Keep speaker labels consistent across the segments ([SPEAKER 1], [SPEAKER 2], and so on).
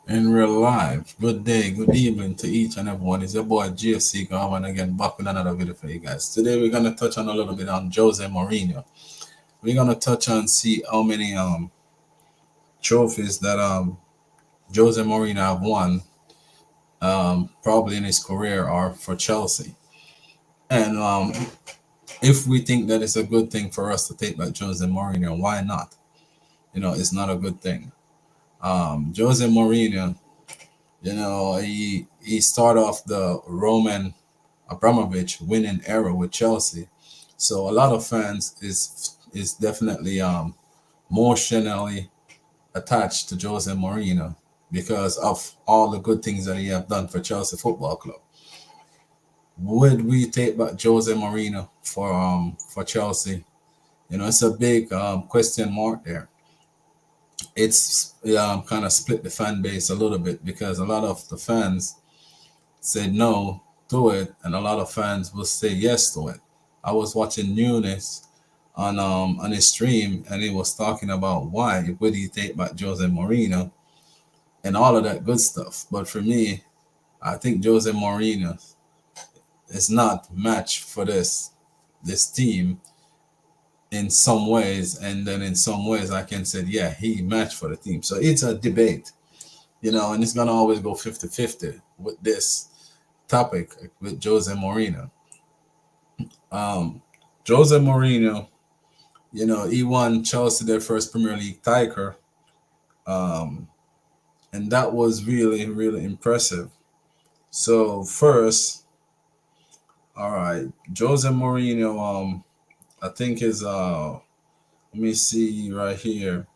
[SPEAKER 1] In real life. Good day, good evening to each and everyone. It's your boy GFC Garvin again, back with another video for you guys. Today we're gonna touch on a little bit on Jose Mourinho. We're gonna touch on see how many trophies that Jose Mourinho have won probably in his career or for Chelsea. And if we think that it's a good thing for us to take back Jose Mourinho, why not? It's not a good thing. Jose Mourinho, he started off the Roman Abramovich winning era with Chelsea. So a lot of fans is definitely emotionally attached to Jose Mourinho because of all the good things that he have done for Chelsea Football Club. Would we take back Jose Mourinho for Chelsea? It's a big question mark there. It's kind of split the fan base a little bit because a lot of the fans said no to it, and a lot of fans will say yes to it. I was watching Nunes on his stream, and he was talking about why would he take back Jose Mourinho and all of that good stuff. But for me, I think Jose Mourinho is not match for this team in some ways, and then in some ways I can say yeah he matched for the team. So it's a debate, and it's gonna always go 50-50 with this topic with Jose Mourinho. Um, Jose Mourinho, he won Chelsea their first Premier League title, um, and that was really, really impressive. So first, all right, Jose Mourinho, I think is let me see right here.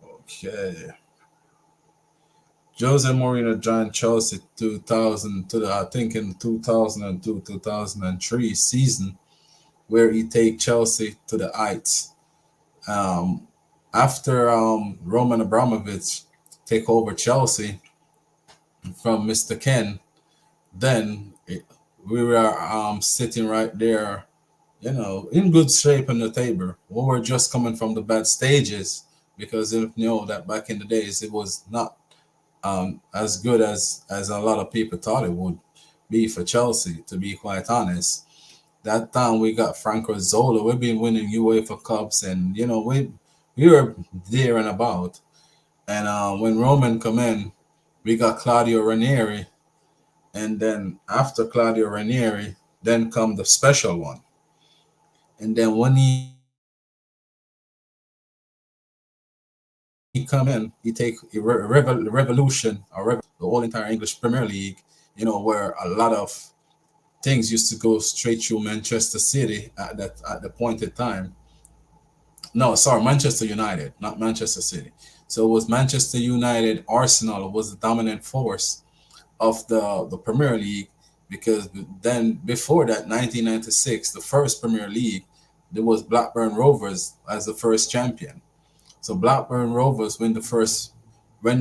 [SPEAKER 1] Okay, Jose Mourinho joined Chelsea 2000 to the I think in 2002-2003 season where he take Chelsea to the heights. Um, After Roman Abramovich take over Chelsea from Mr. Ken, then we were sitting right there, in good shape on the table. We were just coming from the bad stages because you know that back in the days it was not as good as a lot of people thought it would be for Chelsea. To be quite honest, that time we got Franco Zola. We've been winning UEFA Cups, and we were there and about. And when Roman come in, we got Claudio Ranieri, and then after Claudio Ranieri, then come the special one. And then when he come in, he take revolution or the whole entire English Premier League. Where a lot of things used to go straight through Manchester City at the point in time. No, sorry, Manchester United, not Manchester City. So it was Manchester United, Arsenal was the dominant force of the Premier League because then before that, 1996, the first Premier League, there was Blackburn Rovers as the first champion. So Blackburn Rovers when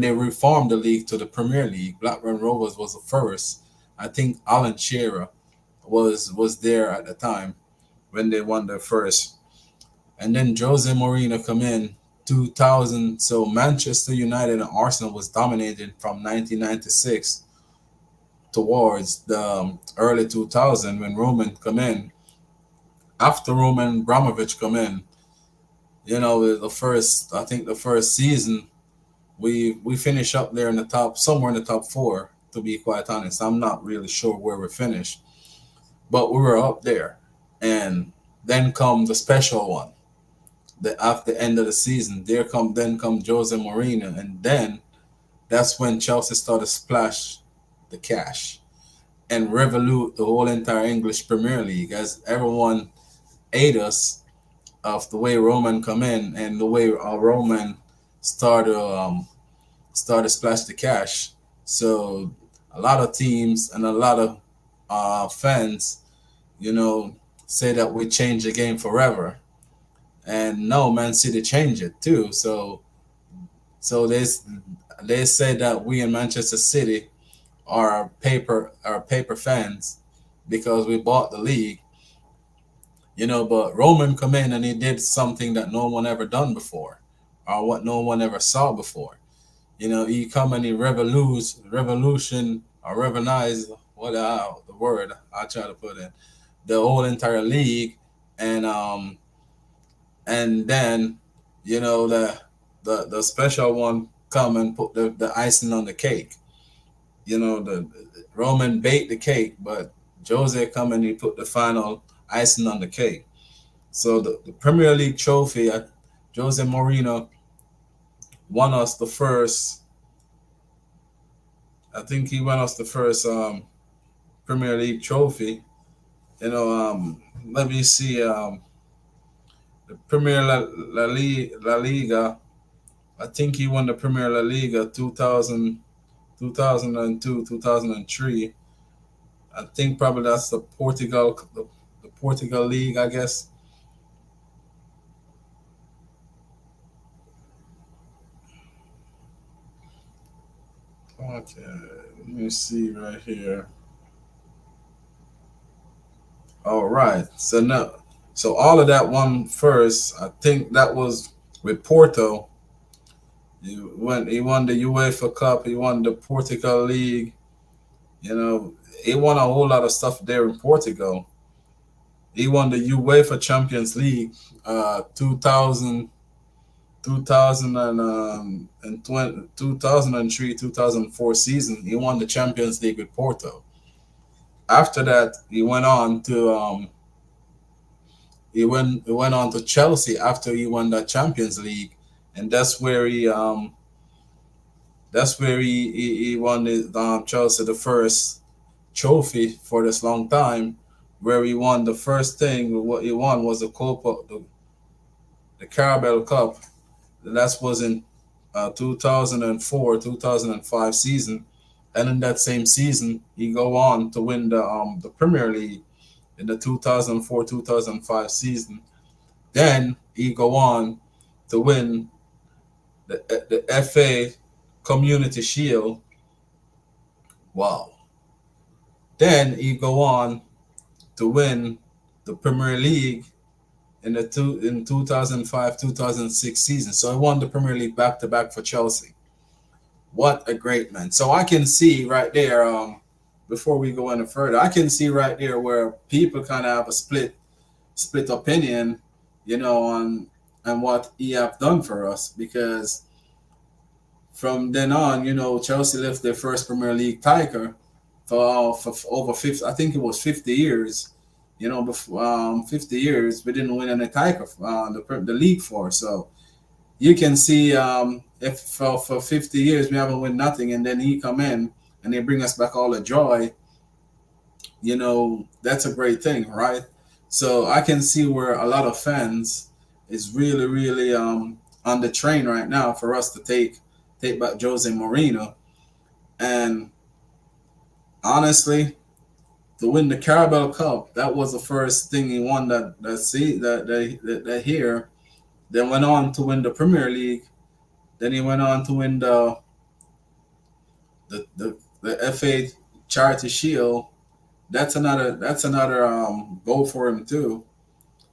[SPEAKER 1] they reformed the league to the Premier League, Blackburn Rovers was the first. I think Alan Shearer was there at the time when they won their first. And then Jose Mourinho come in 2000. So Manchester United and Arsenal was dominated from 1996 towards the early 2000 when Roman come in. After Roman Abramovich come in, the first I think the first season we finish up there in the top somewhere in the top four. To be quite honest, I'm not really sure where we finished, but we were up there. And then come the special one. After the end of the season, come Jose Mourinho, and then that's when Chelsea started splash the cash and revolute the whole entire English Premier League as everyone ate us of the way Roman come in and the way Roman started started splash the cash. So a lot of teams and a lot of fans, you know, say that we change the game forever, and no, Man City changed it too. So they say that we in Manchester City are paper fans because we bought the league, but Roman come in and he did something that no one ever done before, or what no one ever saw before. He come and he revolution or revolutionize what the word I try to put in the whole entire league, and then the special one come and put the icing on the cake. The Roman baked the cake, but Jose come and he put the final icing on the cake. So the Premier League trophy, Jose Mourinho won us the first. I think he won us the first Premier League trophy. Let me see. The Premier La Liga. I think he won the Premier La Liga 2000, 2002, 2003. I think probably that's the Portugal League, I guess. Okay, let me see right here. All right, so all of that one first. I think that was with Porto. He won the UEFA Cup. He won the Portugal League. You know, he won a whole lot of stuff there in Portugal. He won the UEFA Champions League, 2000, 2000 and 20, 2003, 2004 season. He won the Champions League with Porto. After that, he went on to Chelsea after he won that Champions League, and that's where he won Chelsea the first trophy for this long time, where he won the first thing. What he won was the Copa, the Carabao Cup. That was in 2004, 2005 season, and in that same season, he go on to win the Premier League in the 2004, 2005 season. Then he go on to win the FA Community Shield. Wow. Then he go on to win the Premier League in 2005 2006 season. So he won the Premier League back to back for Chelsea. What a great man! So I can see right there. Before we go any further, I can see right there where people kind of have a split opinion, on what he have done for us, because from then on, Chelsea left their first Premier League title for over 50. I think it was 50 years. Before 50 years, we didn't win any title the league for. So you can see, if for 50 years we haven't won nothing, and then he come in and they bring us back all the joy. That's a great thing, right? So I can see where a lot of fans is really, really on the train right now for us to take back Jose Mourinho. And honestly, to win the Carabao Cup, that was the first thing he won that year. Then went on to win the Premier League. Then he went on to win the FA Charity Shield. That's another goal for him too.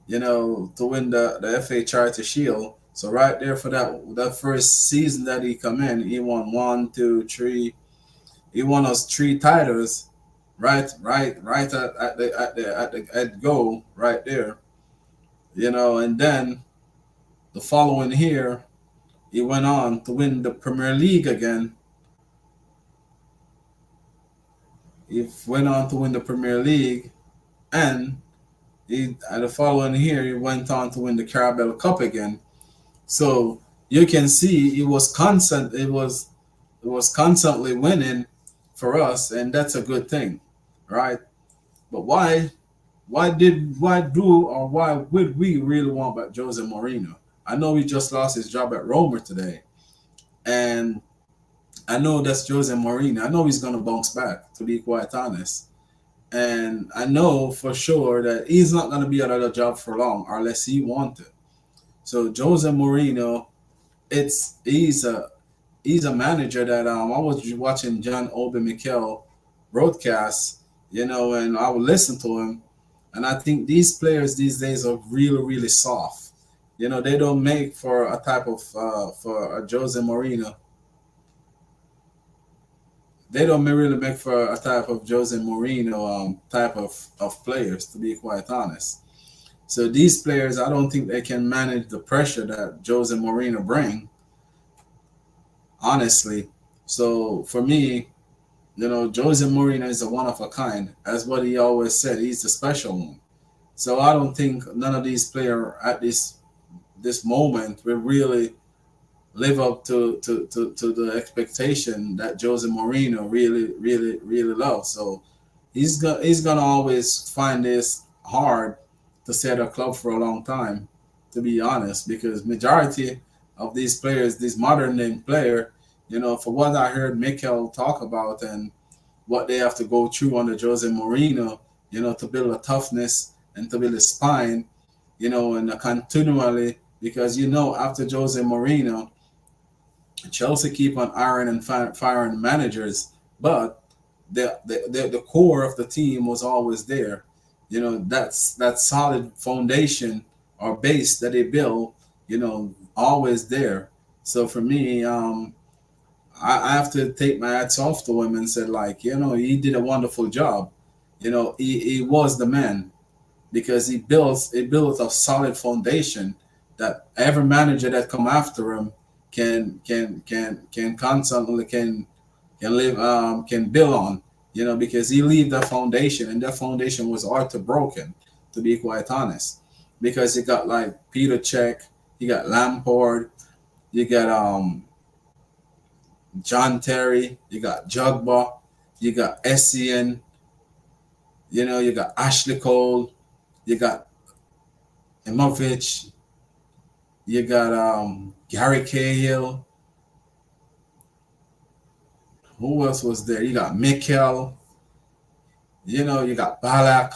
[SPEAKER 1] To win the FA Charity Shield. So right there for that first season that he come in, he won one, two, three. He won us three titles, right at goal right there. And then the following year, he went on to win the Premier League again. He went on to win the Premier League, and the following year he went on to win the Carabao Cup again. So you can see it was constantly winning for us, and that's a good thing, right? But why would we really want back Jose Mourinho? I know he just lost his job at Roma today, and I know that's Jose Mourinho. I know he's gonna bounce back, to be quite honest. And I know for sure that he's not gonna be at another job for long unless he wanted. So Jose Mourinho, it's he's a manager that I was watching John Obi Mikel broadcast, and I would listen to him, and I think these players these days are really, really soft. They don't make for a type of for a Jose Mourinho. they don't really make for a type of Jose Mourinho type of players, to be quite honest. So these players, I don't think they can manage the pressure that Jose Mourinho bring, honestly. So for me, Jose Mourinho is a one of a kind. That's what he always said. He's the special one. So I don't think none of these players at this moment will really live up to the expectation that Jose Mourinho really loves. So he's gonna always find this hard to stay at a club for a long time, to be honest, because majority of these players, these modern name player, for what I heard Mikel talk about and what they have to go through under Jose Mourinho, to build a toughness and to build a spine, and continually, because after Jose Mourinho, Chelsea keep on ironing and firing managers, but the core of the team was always there. That's that solid foundation or base that they built, always there. So for me, I have to take my hats off to him and said, like, he did a wonderful job. He was the man because he built a solid foundation that every manager that come after him can constantly can live can build on, because he leave that foundation, and that foundation was hard to broken, to be quite honest, because you got like Peter Cech, you got Lampard, you got John Terry, you got Jugba, you got Essien, you got Ashley Cole, you got Imovic, you got Gary Cahill. Who else was there? You got Mikel. You got Balak.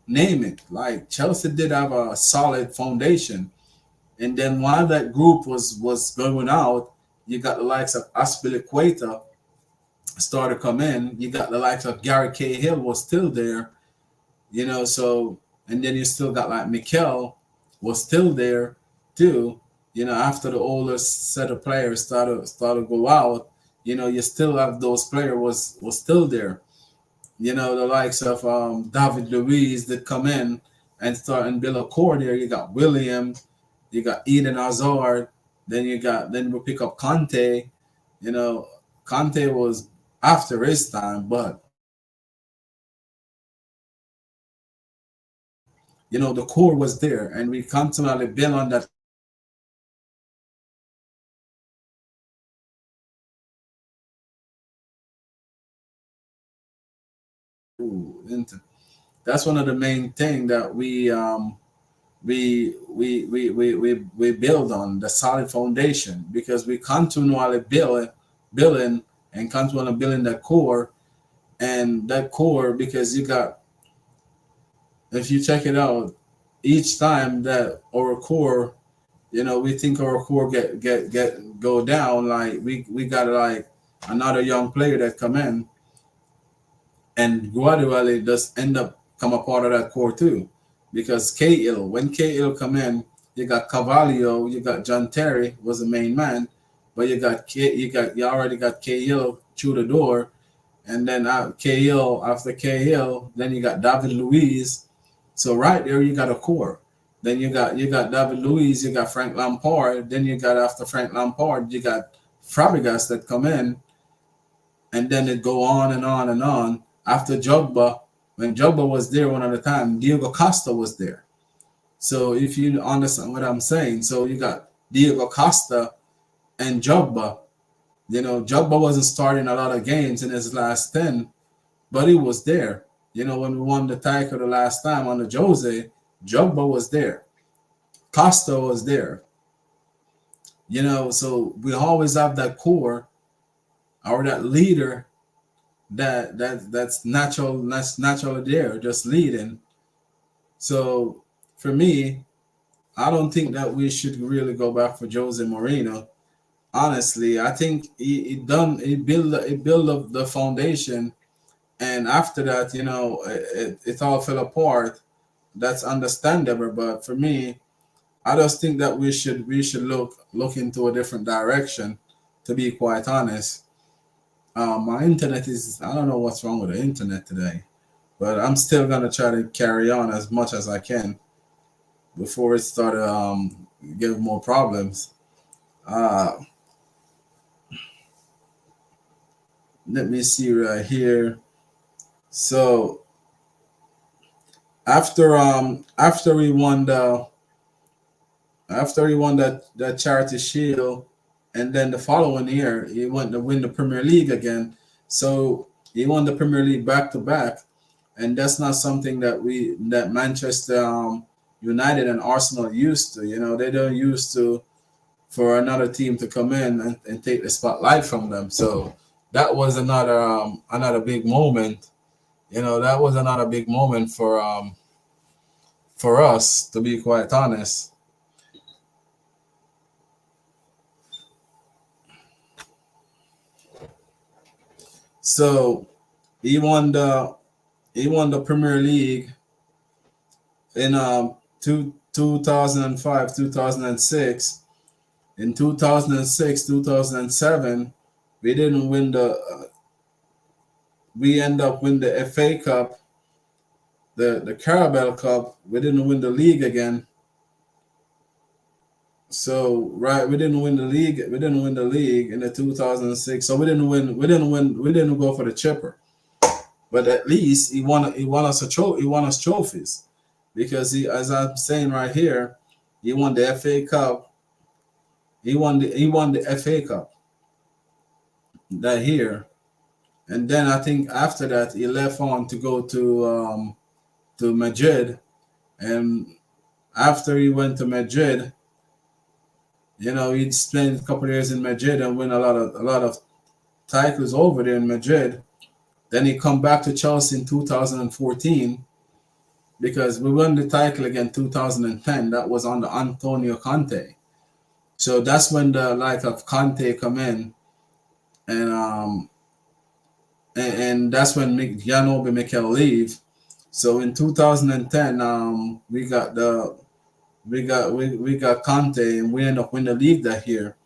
[SPEAKER 1] Name it. Like Chelsea did have a solid foundation, and then while that group was going out, you got the likes of Aspilicueta started to come in. You got the likes of Gary Cahill was still there. So and then you still got like Mikel was still there too. After the older set of players started to go out, you still have those players was still there. The likes of David Luiz that come in and start and build a core there. You got William, you got Eden Hazard, then we pick up Conte. Conte was after his time, but the core was there, and we continually build on that. And that's one of the main thing that we build on the solid foundation, because we continually building and continually building that core, and that core, because you got, if you check it out, each time that our core, we think our core get go down, like we got like another young player that come in and gradually just end up come a part of that core too. Because when KL come in, you got Cavallo, you got John Terry was the main man, but you already got KL through the door, and then KL after KL, then you got David Luiz. So right there you got a core. Then you got David Luiz, you got Frank Lampard, then you got after Frank Lampard, you got Fabregas that come in, and then it go on and on and on. After Jogba, when Jogba was there one at a time, Diego Costa was there. So if you understand what I'm saying, so you got Diego Costa and Jogba. Jogba wasn't starting a lot of games in his last 10, but he was there. When we won the title the last time under Jose, Jogba was there. Costa was there. So we always have that core or that leader that's naturally there, just leading. So for me, I don't think that we should really go back for Jose Mourinho. Honestly, I think he built up the foundation, and after that, it all fell apart. That's understandable, but for me, I just think that we should look into a different direction. To be quite honest, My internet is, I don't know what's wrong with the internet today, but I'm still gonna try to carry on as much as I can before it started giving more problems. Uh, Let me see right here. So after we won the after he won that charity shield, and then the following year he went to win the Premier League again. So he won the Premier League back to back, and that's not something that Manchester United and Arsenal used to. You know, they don't used to for another team to come in and take the spotlight from them. So that was another big moment. You know, that was another big moment for us, to be quite honest. So he won the he won the Premier League in 2005, 2006. In 2006, 2007, we didn't win we end up win the FA Cup, the Carabao Cup. We didn't win the league again. So right, we didn't win the league. We didn't win the league in the 2006. So we didn't win. We didn't win. We didn't go for the chipper. But at least he won. He won us a trophy. He won us trophies because he, as I'm saying right here, he won the FA Cup. He won the FA Cup that year, and then I think after that he left on to go to Madrid, and after he went to Madrid, you know, he spent a couple of years in Madrid and win a lot of titles over there in Madrid. Then he come back to Chelsea in 2014 because we won the title again 2010. That was under Antonio Conte. So that's when the like of Conte come in, and and that's when Jan-Obi Mikel leave. So in 2010, we got Conte, and we end up winning the league that year.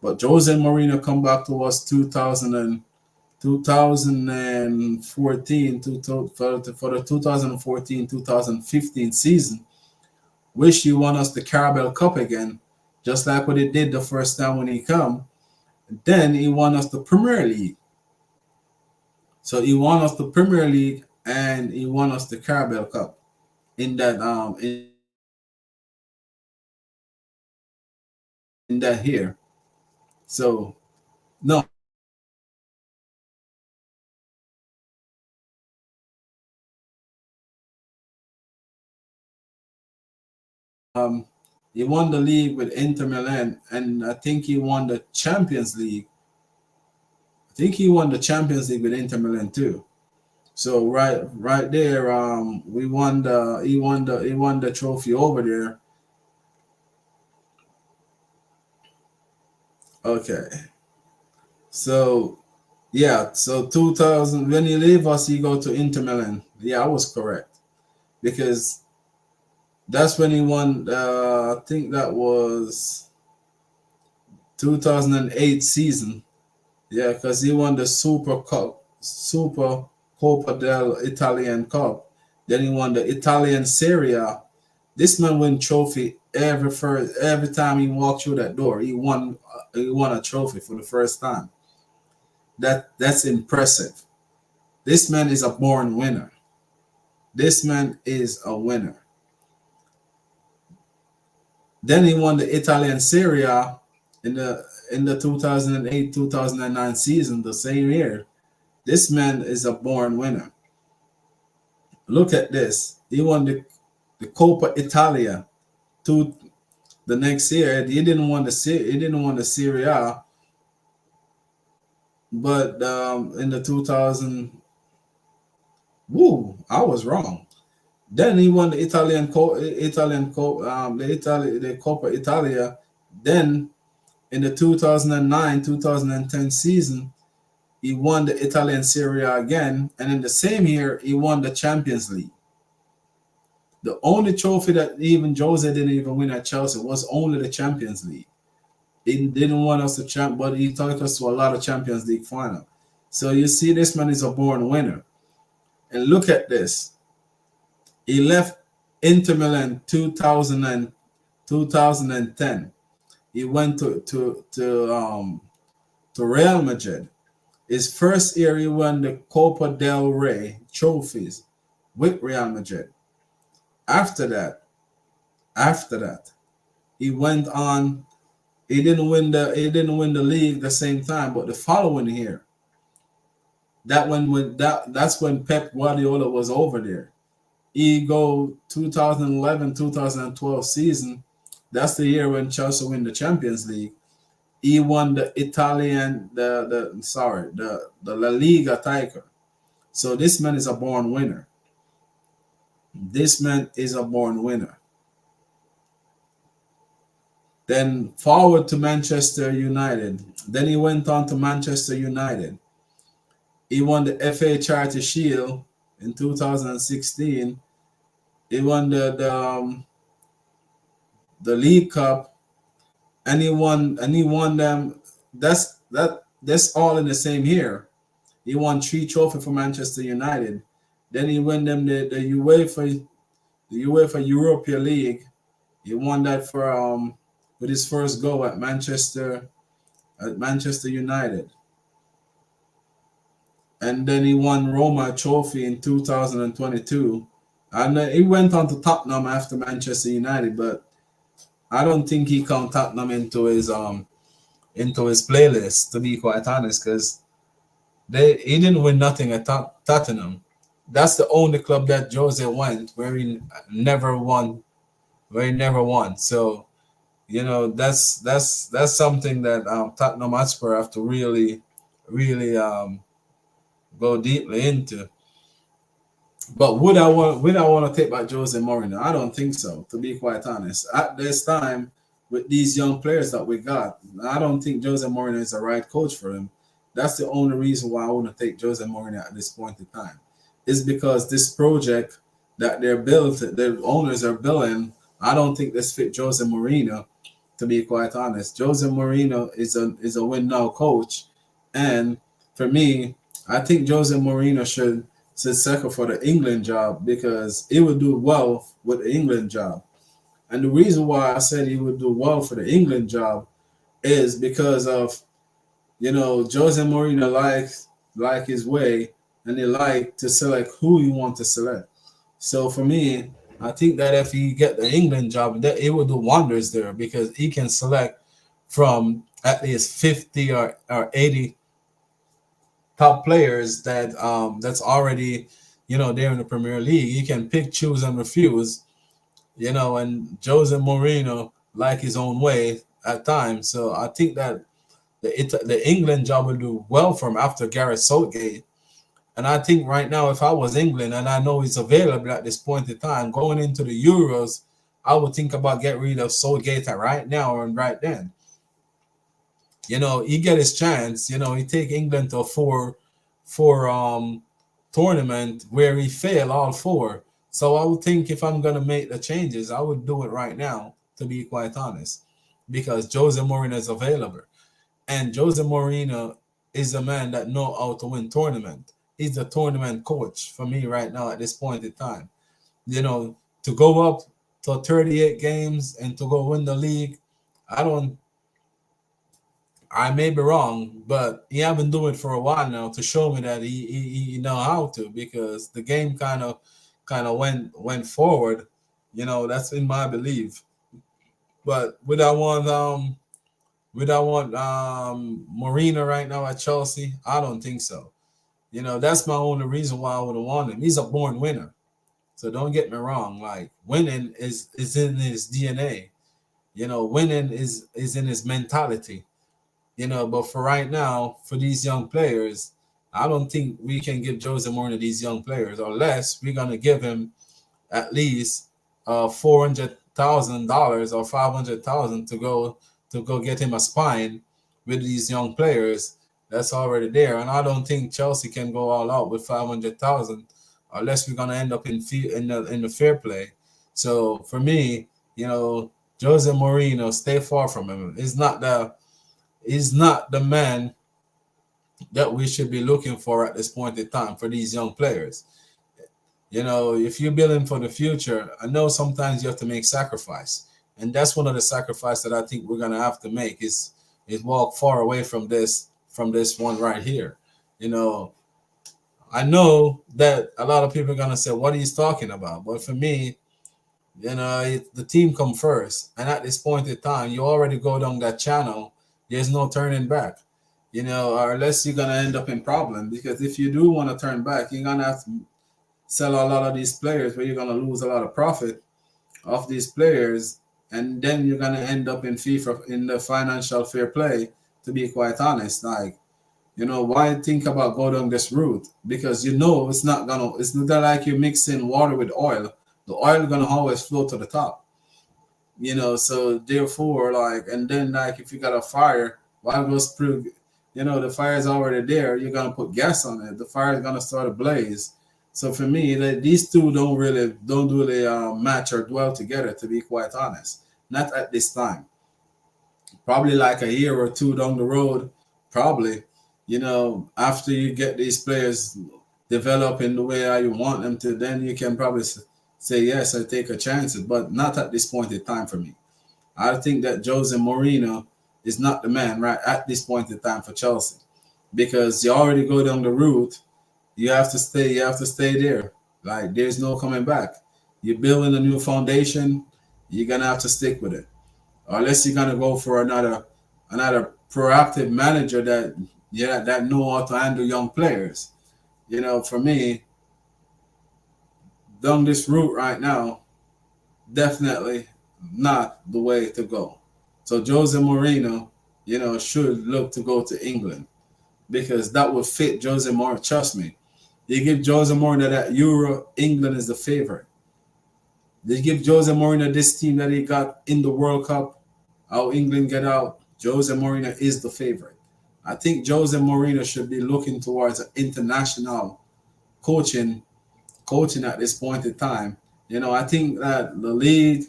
[SPEAKER 1] But Jose Mourinho come back to us 2014 for the 2014-2015 season, which he won us the Carabao Cup again, just like what he did the first time when he come. Then he won us the Premier League. So he won us the Premier League and he won us the Carabao Cup in that year. So no, um, he won the league with Inter Milan, and I think he won the Champions League. I think he won the Champions League with Inter Milan too. So right there, we won the he won the trophy over there. Okay, so yeah, so 2000 when he leave us, he go to Inter Milan. Yeah, I was correct because that's when he won. I think that was 2008 season. Yeah, because he won the Super Cup, Super Coppa del Italian Cup. Then he won the Italian Serie A. This man win trophy every time he walked through that door. He won a trophy for the first time. That's impressive. This man is a born winner. This man is a winner. Then he won the Italian Serie A in the 2008-2009 season, the same year. This man is a born winner. Look at this. He won the Coppa Italia to the next year. He didn't won the Serie A, but in the 2000, woo, I was wrong. Then he won the the Coppa Italia. Then in the 2009-2010 season, he won the Italian Serie A again, and in the same year, he won the Champions League. The only trophy that even Jose didn't even win at Chelsea was only the Champions League. He didn't want us to champ, but he took us to a lot of Champions League final. So you see, this man is a born winner. And look at this. He left Inter Milan 2010. He went to Real Madrid. His first year, he won the Copa del Rey trophies with Real Madrid. After that, after that, he went on. He didn't win the league the same time, but the following year, that's when Pep Guardiola was over there. He go 2011 2012 season. That's the year when Chelsea win the Champions League. He won the Italian the La Liga title. So this man is a born winner. This man is a born winner. Then forward to Manchester United. Then he went on to Manchester United. He won the FA Charity Shield in 2016. He won the League Cup, and he won them. That's all in the same year. He won 3 trophies for Manchester United. Then he won them the UEFA Europa League. He won that for with his first goal at Manchester United. And then he won Roma Trophy in 2022. And he went on to Tottenham after Manchester United, but I don't think he count Tottenham into his playlist, to be quite honest, because he didn't win nothing at Tottenham. That's the only club that Jose went where he never won, So that's something that Tottenham Hotspur have to really go deeply into. But would I want to take back Jose Mourinho? I don't think so, to be quite honest. At this time, with these young players that we got, I don't think Jose Mourinho is the right coach for him. That's the only reason why I want to take Jose Mourinho at this point in time. Is because this project that their owners are building, I don't think this fit Jose Mourinho, to be quite honest. Jose Mourinho is a win now coach, and for me, I think Jose Mourinho should settle for the England job because he would do well with the England job. And the reason why I said he would do well for the England job is because of Jose Mourinho like his way, and he like to select who he want to select. So for me, I think that if he get the England job, that it will do wonders there because he can select from at least 50 or 80 top players that's already there in the Premier League. He can pick, choose, and refuse. And Jose Mourinho like his own way at times. So I think that the England job will do well for him after Gareth Southgate. And I think right now, if I was England and I know he's available at this point in time, going into the Euros, I would think about getting rid of Southgate right now and right then. He get his chance. He take England to a four tournament where he failed all four. So I would think if I'm gonna make the changes, I would do it right now, to be quite honest, because Jose Mourinho is available, and Jose Mourinho is a man that know how to win tournament. He's the tournament coach for me right now at this point in time. To go up to 38 games and to go win the league, I don't. I may be wrong, but he haven't done it for a while now to show me that he know how to, because the game kind of went forward. That's in my belief. But would I want Mourinho right now at Chelsea? I don't think so. That's my only reason why I would have wanted him. He's a born winner. So don't get me wrong. Like, winning is in his DNA. Winning is in his mentality. But for right now, for these young players, I don't think we can give Jose Mourinho these young players unless we're gonna give him at least $400,000 or 500,000 to go get him a spine with these young players that's already there. And I don't think Chelsea can go all out with 500,000 unless we're gonna end up in the fair play. So for me, Jose Mourinho, stay far from him. He's not the man that we should be looking for at this point in time for these young players. If you're building for the future, I know sometimes you have to make sacrifice, and that's one of the sacrifices that I think we're gonna have to make is walk far away from this one right here. You know, I know that a lot of people are gonna say, "What are you talking about?" But for me, the team come first, and at this point in time, you already go down that channel. There's no turning back. Or unless you're gonna end up in problem. Because if you do want to turn back, you're gonna have to sell a lot of these players, where you're gonna lose a lot of profit of these players, and then you're gonna end up in FIFA in the financial fair play. To be quite honest, like why think about go down this route? Because it's not like you're mixing water with oil. The oil gonna always flow to the top. So therefore, like, and then like if you got a fire, why goes through? The fire is already there. You're gonna put gas on it. The fire is gonna start a blaze. So for me, these two don't really match or dwell together. To be quite honest, not at this time. Probably like a year or two down the road, probably. After you get these players developing the way how you want them to, then you can probably say yes, I take a chance, but not at this point in time for me. I think that Jose Mourinho is not the man right at this point in time for Chelsea, because you already go down the route. You have to stay. You have to stay there. Like there's no coming back. You're building a new foundation. You're gonna have to stick with it, or unless you're gonna go for another proactive manager that know how to handle young players. For me, down this route right now, definitely not the way to go. So Jose Mourinho, should look to go to England, because that would fit Jose Mourinho. Trust me. You give Jose Mourinho that Euro, England is the favorite. They give Jose Mourinho this team that he got in the World Cup, how England get out. Jose Mourinho is the favorite. I think Jose Mourinho should be looking towards an international coaching at this point in time. I think that the league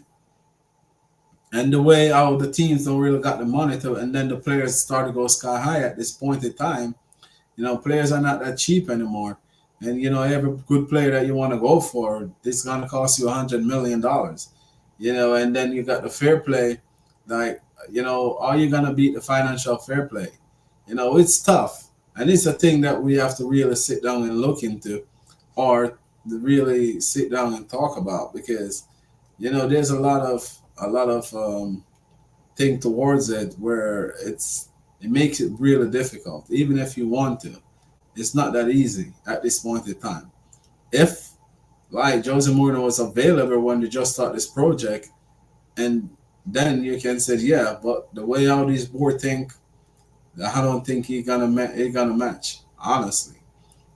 [SPEAKER 1] and the way how the teams don't really got the money to, and then the players start to go sky high at this point in time. Players are not that cheap anymore. And every good player that you want to go for, it's gonna cost you $100 million. And then you got the fair play, like are you gonna beat the financial fair play? It's tough, and it's a thing that we have to really sit down and look into, or really sit down and talk about, because there's a lot of thing towards it where it makes it really difficult, even if you want to. It's not that easy at this point in time. If like Jose Mourinho was available when you just start this project, and then you can say, yeah, but the way how these board think, I don't think he gonna match, honestly,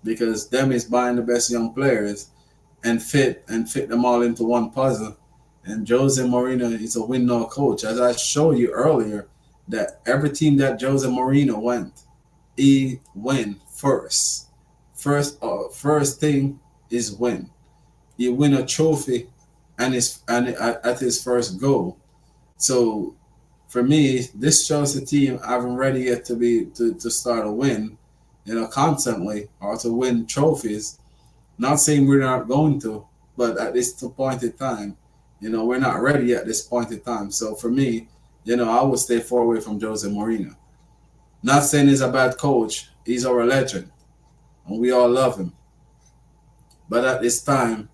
[SPEAKER 1] because them is buying the best young players and fit them all into one puzzle. And Jose Mourinho is a win-now coach, as I showed you earlier. That every team that Jose Mourinho went, he win first. First thing is win. He win a trophy, and at his first goal. So for me, this Chelsea team haven't ready yet to start a win, constantly, or to win trophies. Not saying we're not going to, but at this point in time, we're not ready at this point in time. So for me, I would stay far away from Jose Mourinho. Not saying he's a bad coach. He's our legend, and we all love him. But at this time,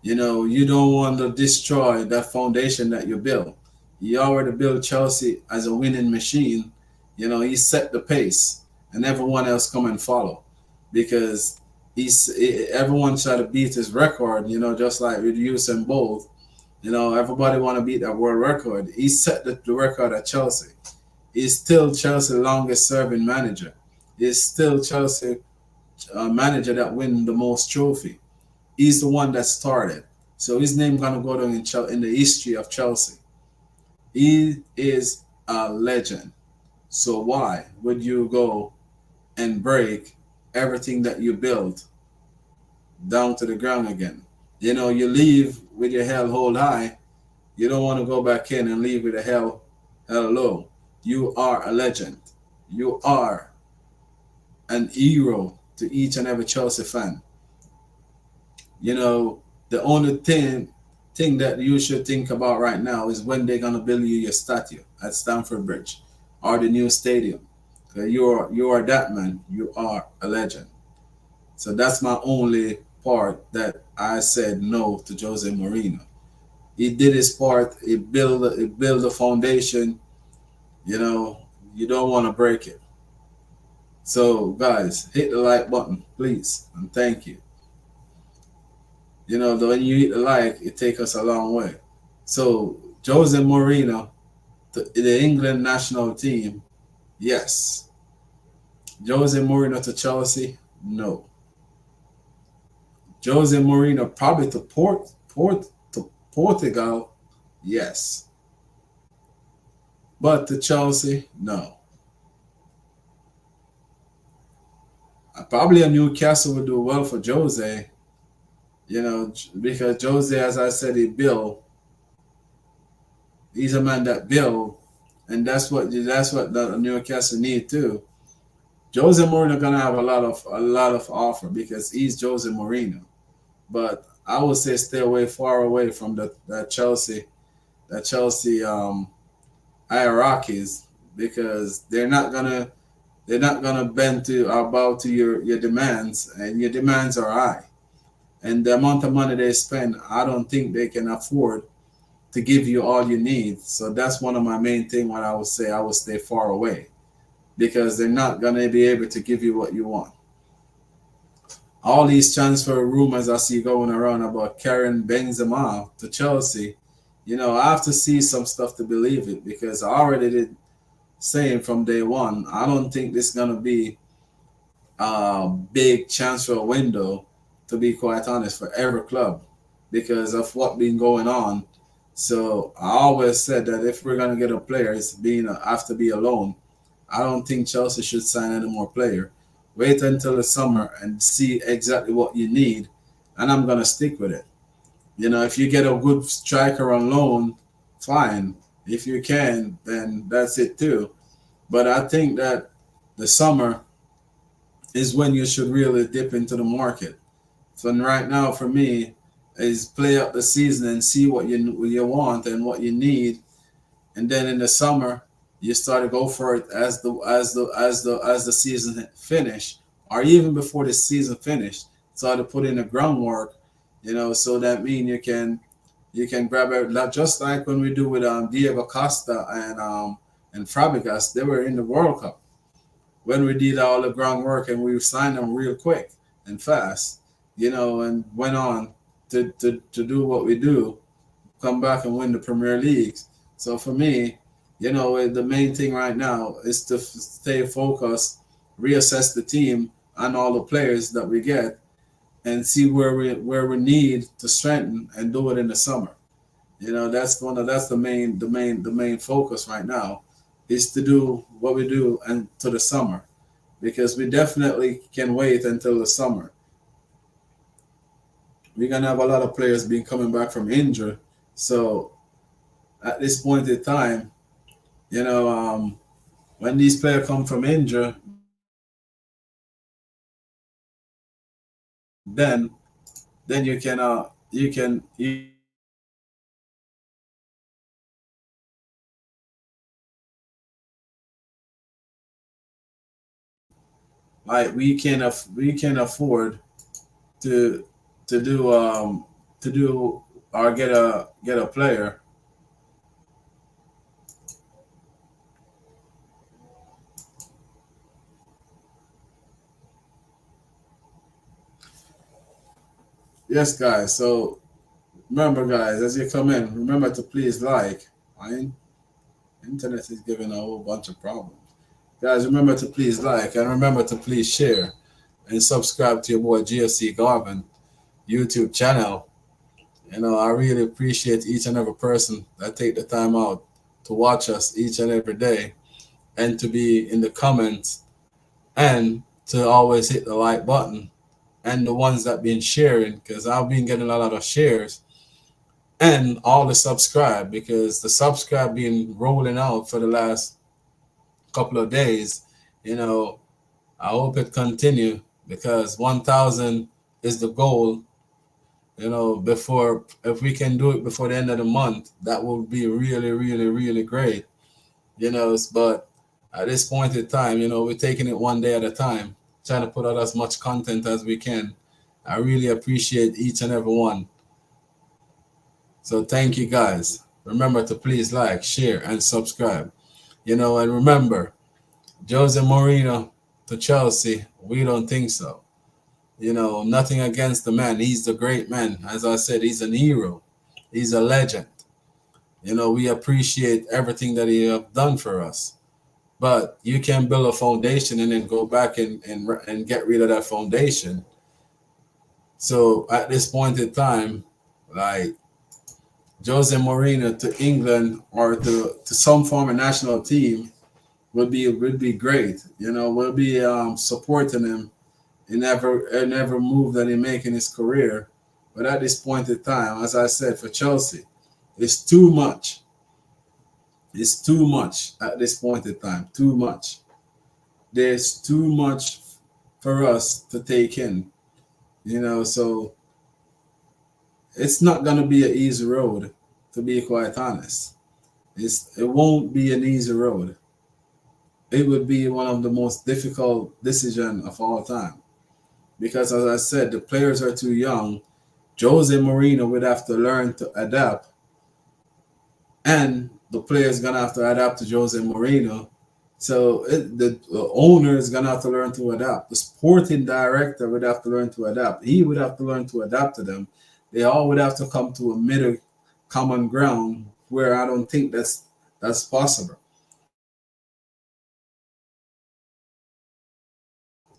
[SPEAKER 1] you don't want to destroy that foundation that you built. You already built Chelsea as a winning machine. He set the pace, and everyone else come and follow, because everyone try to beat his record. Just like with Usain Bolt. Everybody want to beat that world record. He set the record at Chelsea. He's still Chelsea longest serving manager. He's still Chelsea manager that win the most trophy. He's the one that started. So his name gonna go down in the history of Chelsea. He is a legend. So why would you go and break everything that you built down to the ground again? You leave with your head hold high. You don't want to go back in and leave with a hell low. You are a legend. You are an hero to each and every Chelsea fan. You know, the only thing that you should think about right now is when they're gonna build you your statue at Stamford Bridge or the new stadium. You are that man. You are a legend. So that's my only part that I said no to Jose Mourinho. He did his part. He built the foundation. You know, you don't want to break it. So guys, hit the like button, please, and thank you. You know, when you hit the like, it takes us a long way. So Jose Mourinho, the England national team, yes. Jose Mourinho to Chelsea, no. Jose Mourinho probably to Portugal, yes. But to Chelsea, no. Probably a Newcastle would do well for Jose, you know, because Jose, as I said, he's a man that build, and that's what the Newcastle need too. Jose Mourinho gonna have a lot of offer because he's Jose Mourinho. But I would say stay far away from the Chelsea hierarchies because they're not gonna bend to or bow to your demands, and your demands are high. And the amount of money they spend, I don't think they can afford to give you all you need. So that's one of my main thing. What I would say, I would stay far away because they're not gonna be able to give you what you want. All these transfer rumors I see going around about Karen Benzema to Chelsea, I have to see some stuff to believe it because I already did saying from day one, I don't think this is gonna be a big transfer window, to be quite honest, for every club because of what been going on. So I always said that if we're gonna get a player, it's being have to be a loan. I don't think Chelsea should sign any more player. Wait until the summer and see exactly what you need, and I'm gonna stick with it. If you get a good striker on loan, fine. If you can, then that's it too. But I think that the summer is when you should really dip into the market. So right now, for me, is play up the season and see what you want and what you need, and then in the summer you start to go for it as the season finish, or even before the season finished. Start to put in the groundwork, so that mean you can grab it just like when we do with Diego Costa and Fabregas. They were in the World Cup when we did all the groundwork and we signed them real quick and fast, and went on to do what we do, come back and win the Premier Leagues. So for me, the main thing right now is to stay focused, reassess the team and all the players that we get, and see where we need to strengthen and do it in the summer. That's the main focus right now is to do what we do and to the summer because we definitely can wait until the summer. We're gonna have a lot of players being coming back from injury. So at this point in time, when these players come from injury, then like we can afford to to do to do or get a player. Yes, guys. So remember, guys, as you come in, remember to please like. My internet is giving a whole bunch of problems. Guys, remember to please like and remember to please share and subscribe to your boy GFC Garvin YouTube channel. I really appreciate each and every person that take the time out to watch us each and every day and to be in the comments and to always hit the like button and the ones that been sharing because I've been getting a lot of shares and all the subscribe because the subscribe been rolling out for the last couple of days. You know, I hope it continue because 1,000 is the goal. Before if we can do it before the end of the month, that would be really, really, really great. But at this point in time, we're taking it one day at a time, trying to put out as much content as we can. I really appreciate each and every one. So thank you guys. Remember to please like, share, and subscribe. And remember, Jose Mourinho to Chelsea, we don't think so. Nothing against the man. He's the great man. As I said, he's an hero. He's a legend. We appreciate everything that he have done for us. But you can build a foundation and then go back and get rid of that foundation. So at this point in time, like Jose Mourinho to England or to some former national team would be great. We'll be supporting him in every move that he make in his career. But at this point in time, as I said, for Chelsea, it's too much. It's too much at this point in time. Too much. There's too much for us to take in. So it's not gonna be an easy road, to be quite honest. It won't be an easy road. It would be one of the most difficult decisions of all time. Because as I said, the players are too young. Jose Mourinho would have to learn to adapt, and the players gonna have to adapt to Jose Mourinho. So the owner is gonna have to learn to adapt. The sporting director would have to learn to adapt. He would have to learn to adapt to them. They all would have to come to a middle common ground where I don't think that's possible.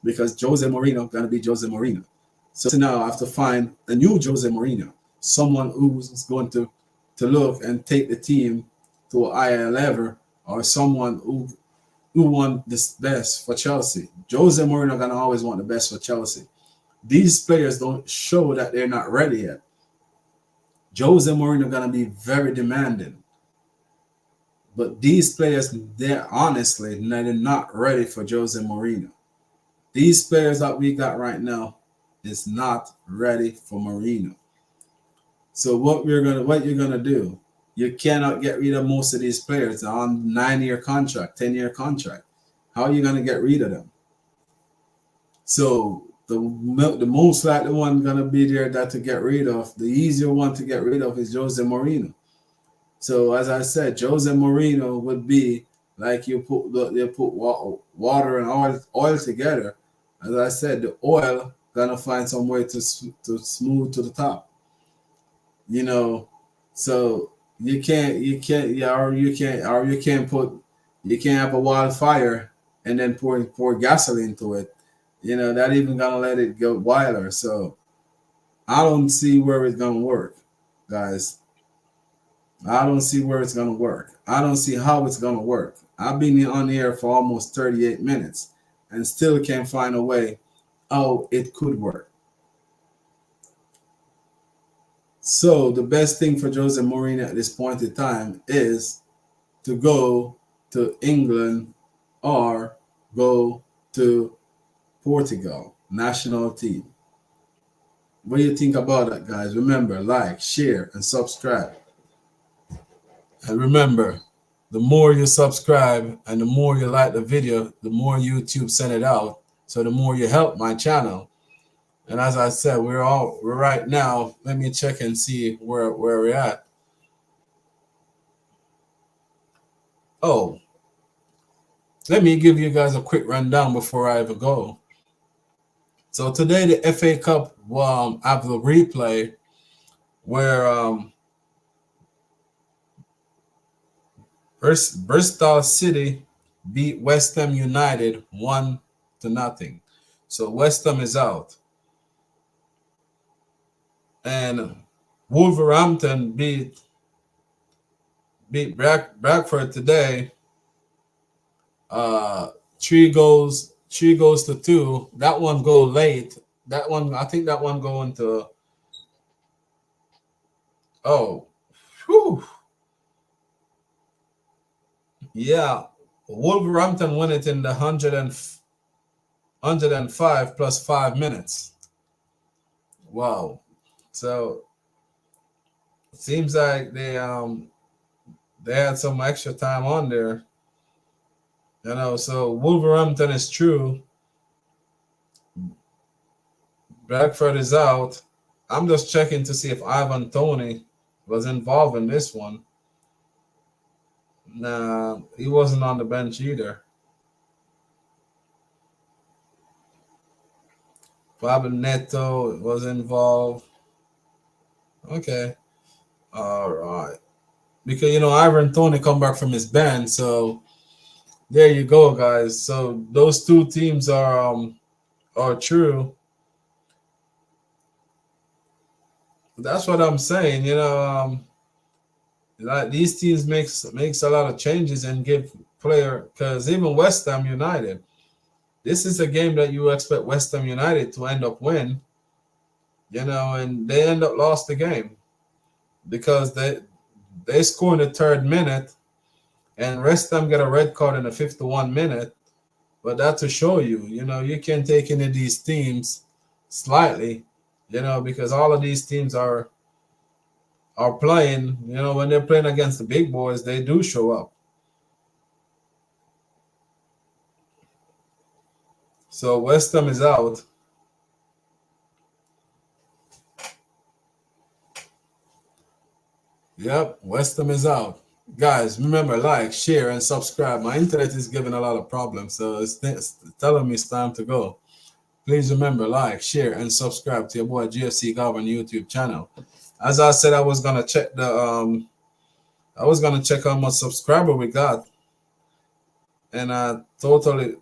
[SPEAKER 1] Because Jose Mourinho gonna be Jose Mourinho. So now I have to find a new Jose Mourinho, someone who's going to look and take the team to a higher level, or someone who want this best for Chelsea. Jose Mourinho gonna always want the best for Chelsea. These players don't show that they're not ready yet. Jose Mourinho gonna be very demanding, but these players, they're not ready for Jose Mourinho. These players that we got right now is not ready for Mourinho. So what you're gonna do? You cannot get rid of most of these players on 9-year contract, 10-year contract. How are you gonna get rid of them? So the most likely one gonna be there that to get rid of, the easier one to get rid of is Jose Mourinho. So as I said, Jose Mourinho would be like you put water and oil together. As I said, the oil gonna find some way to smooth to the top. So you can't have a wildfire and then pour gasoline to it. That even gonna let it go wilder. So I don't see where it's gonna work, guys. I don't see where it's gonna work. I don't see how it's gonna work. I've been on the air for almost 38 minutes and still can't find a way how it could work. So the best thing for Jose Mourinho at this point in time is to go to England or go to Portugal national team. What do you think about that, guys? Remember, like, share, and subscribe. And remember, the more you subscribe and the more you like the video, the more YouTube send it out. So the more you help my channel. And as I said, we're right now. Let me check and see where we're at. Oh, let me give you guys a quick rundown before I ever go. So today the FA Cup have the replay where Bristol City beat West Ham United 1-0. So West Ham is out. And Wolverhampton beat Bradford today. 3 goals to 2. That one go late. That one, I think that one going to. Oh, whew. Yeah, Wolverhampton won it in the 105 plus 5 minutes. Wow. So it seems like they had some extra time on there. So Wolverhampton is true. Bradford is out. I'm just checking to see if Ivan Tony was involved in this one. Nah, he wasn't on the bench either. Fabio Neto was involved. Okay. All right. Because Ivan Tony come back from his ban, so there you go, guys. So those two teams are true. That's what I'm saying. Like these teams makes a lot of changes and give player, because even West Ham United, this is a game that you expect West Ham United to end up win, and they end up lost the game because they score in the third minute and West Ham get a red card in the 51 minute. But that to show you, you can take any of these teams slightly, because all of these teams are playing, when they're playing against the big boys, they do show up. So West Ham is out. Yep, West Ham is out. Guys, remember, like, share, and subscribe. My internet is giving a lot of problems, so it's telling me it's time to go. Please remember, like, share, and subscribe to your boy GFC Govern YouTube channel. As I said, I was gonna check how much subscriber we got, and I totally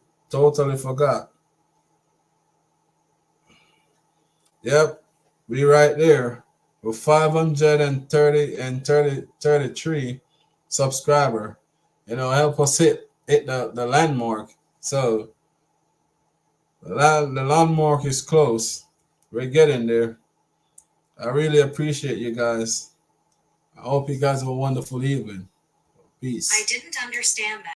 [SPEAKER 1] forgot. Yep, we right there with 530 and 33 subscriber. Help us hit the landmark. So the landmark is close. We're getting there. I really appreciate you guys. I hope you guys have a wonderful evening. Peace. I didn't understand that.